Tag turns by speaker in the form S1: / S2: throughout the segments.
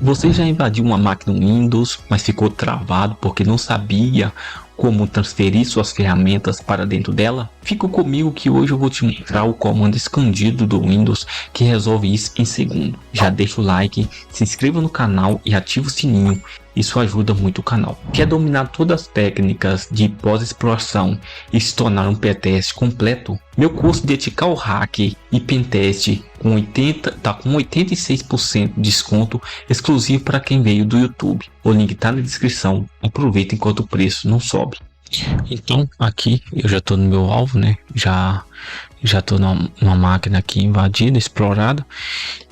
S1: Você já invadiu uma máquina Windows, mas ficou travado porque não sabia como transferir suas ferramentas para dentro dela? Fica comigo que hoje eu vou te mostrar o comando escondido do Windows que resolve isso em segundo. Já deixa o like, se inscreva no canal e ativa o sininho. Isso ajuda muito o canal. Quer dominar todas as técnicas de pós-exploração e se tornar um pentest completo? Meu curso de Ethical Hack e Pentest tá com 86% de desconto exclusivo para quem veio do YouTube. O link está na descrição. Aproveita enquanto o preço não sobe. Então aqui eu já estou no meu alvo, né? Já estou numa máquina aqui invadida, explorada.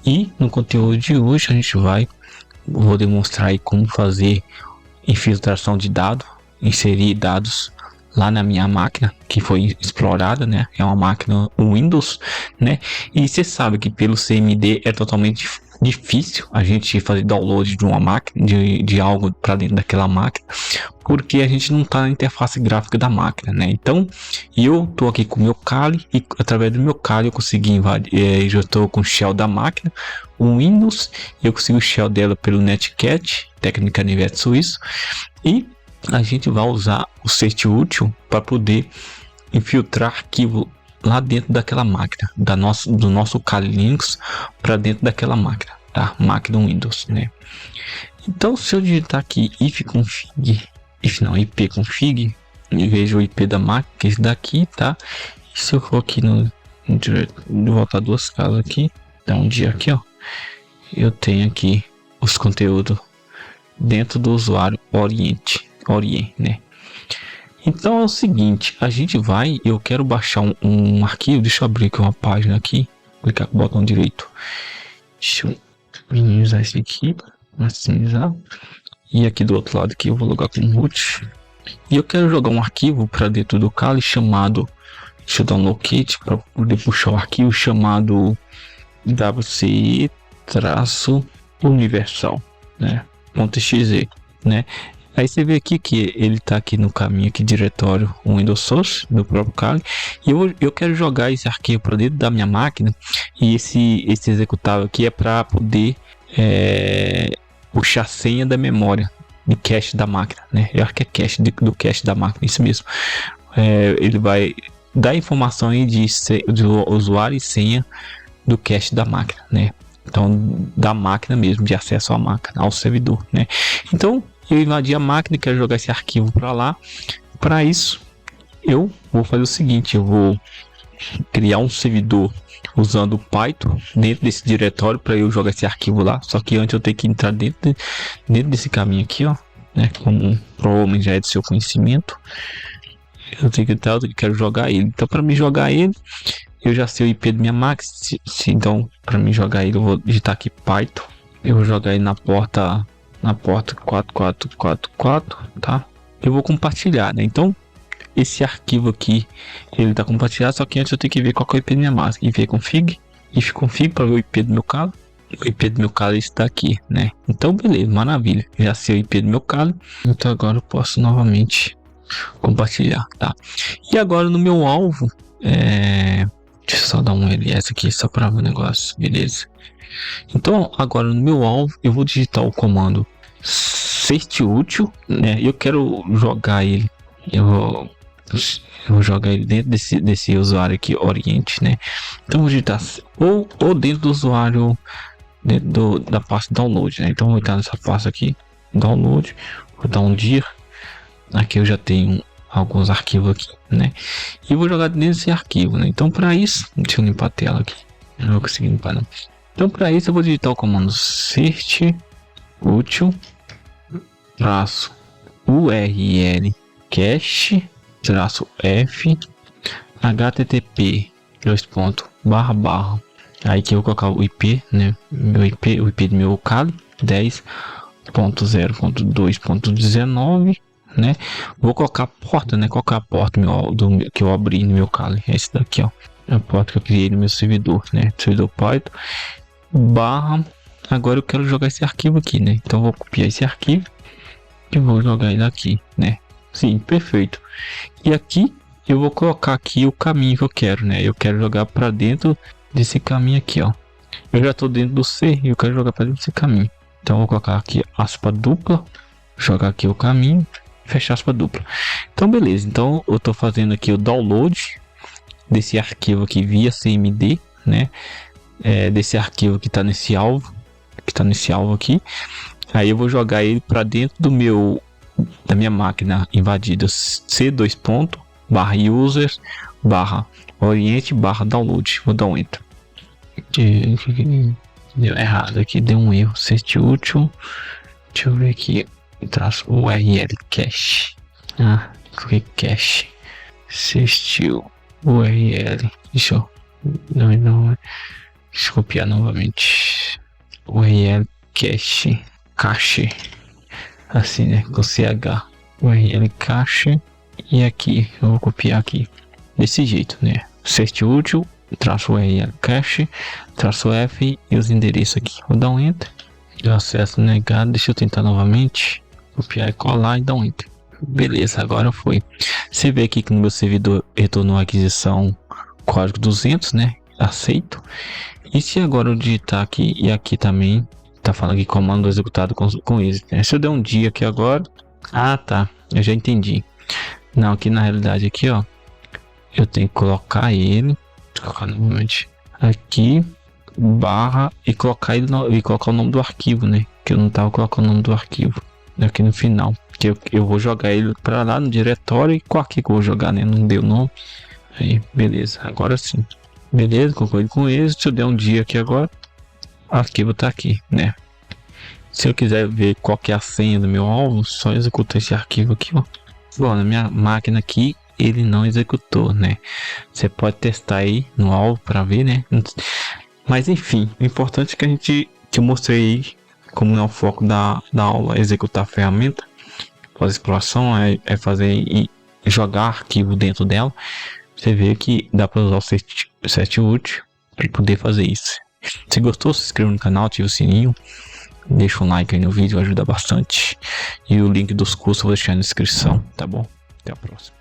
S1: E no conteúdo de hoje a gente vou demonstrar aí como fazer infiltração de dados, inserir dados lá na minha máquina que foi explorada, né? É uma máquina Windows, né? E você sabe que pelo CMD é totalmente difícil a gente fazer download de uma máquina, de algo para dentro daquela máquina, porque a gente não está na interface gráfica da máquina, né? Então eu tô aqui com o meu Kali e através do meu Kali eu consegui invadir, já estou com o shell da máquina, o Windows, eu consigo o shell dela pelo Netcat, técnica nível suíço, e a gente vai usar o safety útil para poder infiltrar arquivo lá dentro daquela máquina, do nosso Kali Linux para dentro daquela máquina, tá? Máquina Windows, né? Então se eu digitar aqui ipconfig, vejo o IP da máquina, que é esse daqui, tá? E se eu for aqui voltar duas casas aqui, dá um dia aqui, ó, eu tenho aqui os conteúdos dentro do usuário Orient, né? Então é o seguinte, eu quero baixar um arquivo, deixa eu abrir aqui uma página aqui, clicar com o botão direito, deixa eu minimizar esse aqui, maximizar, e aqui do outro lado aqui eu vou logar com root, e eu quero jogar um arquivo para dentro do Kali chamado, deixa eu dar um locate para poder puxar o arquivo chamado wc-universal, né, .exe, né. Aí você vê aqui que ele está aqui no caminho aqui, diretório Windows Source do próprio Kali, e eu quero jogar esse arquivo para dentro da minha máquina, e esse executável aqui é para poder puxar a senha da memória de cache da máquina, né? Eu acho que é cache do cache da máquina, isso mesmo. Ele vai dar informação aí de usuário e senha do cache da máquina, né? Então da máquina mesmo, de acesso à máquina, ao servidor, né? Então eu invadi a máquina e quero jogar esse arquivo para lá. Para isso, eu vou fazer o seguinte: eu vou criar um servidor usando o Python dentro desse diretório para eu jogar esse arquivo lá. Só que antes eu tenho que entrar dentro desse caminho aqui, ó, né? Como provavelmente já é do seu conhecimento, eu tenho que entrar, eu quero jogar ele. Então, para me jogar ele, eu já sei o IP da minha máquina. Então, para me jogar ele, eu vou digitar aqui Python. Eu vou jogar ele na porta 4444, tá? Eu vou compartilhar, né? Então esse arquivo aqui ele tá compartilhado, só que antes eu tenho que ver qual que é o IP da minha máquina. Ifconfig para ver o IP do meu Kali. O IP do meu Kali está aqui, né? Então beleza, maravilha, já sei o IP do meu Kali. Então agora eu posso novamente compartilhar, tá? E agora no meu alvo, deixa eu só dar um ls aqui só para ver o negócio, beleza? Então agora no meu alvo eu vou digitar o comando safety útil, né? Eu quero jogar ele, eu vou jogar ele dentro desse usuário aqui, Orient, né? Então vou digitar ou dentro do usuário, dentro da pasta download, né? Então vou entrar nessa pasta aqui, download, vou dar um dia, aqui eu já tenho alguns arquivos aqui, né? E vou jogar dentro desse arquivo, né? Então para isso, deixa eu limpar a tela aqui, eu não vou conseguir limpar não. Então para isso eu vou digitar o comando cert útil traço url cache traço f http aí que eu vou colocar o IP, né? O IP do meu Kali 10.0.2.19, né? Vou colocar a porta, né? Qual que é a porta que eu abri no meu Kali? É esse daqui, ó. É a porta que eu criei no meu servidor, né? Servidor Python /. Agora eu quero jogar esse arquivo aqui, né? Então eu vou copiar esse arquivo e vou jogar ele aqui, né? Sim, perfeito. E aqui eu vou colocar aqui o caminho que eu quero, né? Eu quero jogar para dentro desse caminho aqui, ó. Eu já estou dentro do C e eu quero jogar para dentro desse caminho. Então eu vou colocar aqui aspa dupla, jogar aqui o caminho, fechar aspa dupla. Então beleza, então eu tô fazendo aqui o download desse arquivo aqui via CMD, né? Desse arquivo que tá nesse alvo, aqui. Aí eu vou jogar ele para dentro da minha máquina invadida c:/user/oriente/download. Vou dar um enter. Deu errado aqui, deu um erro. Sete útil. Deixa eu ver aqui. Traço URL cache. Coloquei cache. Sextil URL. Deixa eu copiar novamente. URL cache. Assim, né? Com CH. URL cache. E aqui, eu vou copiar aqui. Desse jeito, né? Search útil, traço URL cache, traço F e os endereços aqui. Vou dar um enter. Deu acesso negado. Deixa eu tentar novamente. Copiar e colar e dar um enter. Beleza, agora foi. Você vê aqui que no meu servidor retornou a aquisição código 200, né? Aceito. E se agora eu digitar aqui e aqui também tá falando que comando executado com êxito, né? Se eu der um dia aqui agora, tá, eu já entendi. Não, aqui na realidade aqui, ó, eu tenho que colocar ele, colocar novamente aqui barra e colocar ele e colocar o nome do arquivo, né? Que eu não tava colocando o nome do arquivo aqui no final, que eu vou jogar ele para lá no diretório e qual aqui que eu vou jogar, né? Não deu nome. Aí, beleza, agora sim. Beleza, colocou ele com êxito. Se eu der um dia aqui agora, o arquivo tá aqui, né? Se eu quiser ver qual que é a senha do meu alvo, só executa esse arquivo aqui, ó. Bom, na minha máquina aqui, ele não executou, né? Você pode testar aí no alvo para ver, né? Mas enfim, o importante é que eu mostrei aí, como não é o foco da aula, executar a ferramenta. Pós-exploração é fazer e jogar arquivo dentro dela. Você vê que dá para usar o set útil para poder fazer isso. Se gostou, se inscreva no canal, ative o sininho, deixa um like aí no vídeo, ajuda bastante. E o link dos cursos eu vou deixar na descrição, tá bom? Até a próxima.